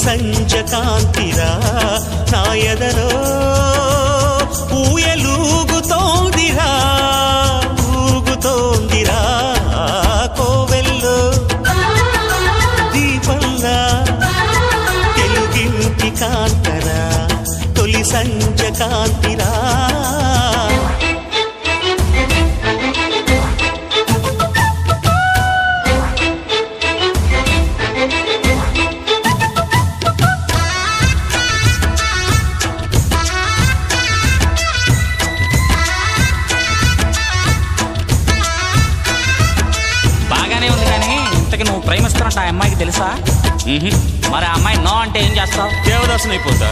సంజ కాంతిరా నా ఎదలో ఊయలూగుతోందిరా ఊగుతోందిరా కోవెల్లో దీపంలా తెలుగింటి కాంతరా తొలి సంజ కాంతిరా నువ్వు ప్రేమిస్తున్నట్టు ఆ అమ్మాయికి తెలుసా? మరి ఆ అమ్మాయి నో అంటే ఏం చేస్తావు? దేవదాసుని అయిపోతా.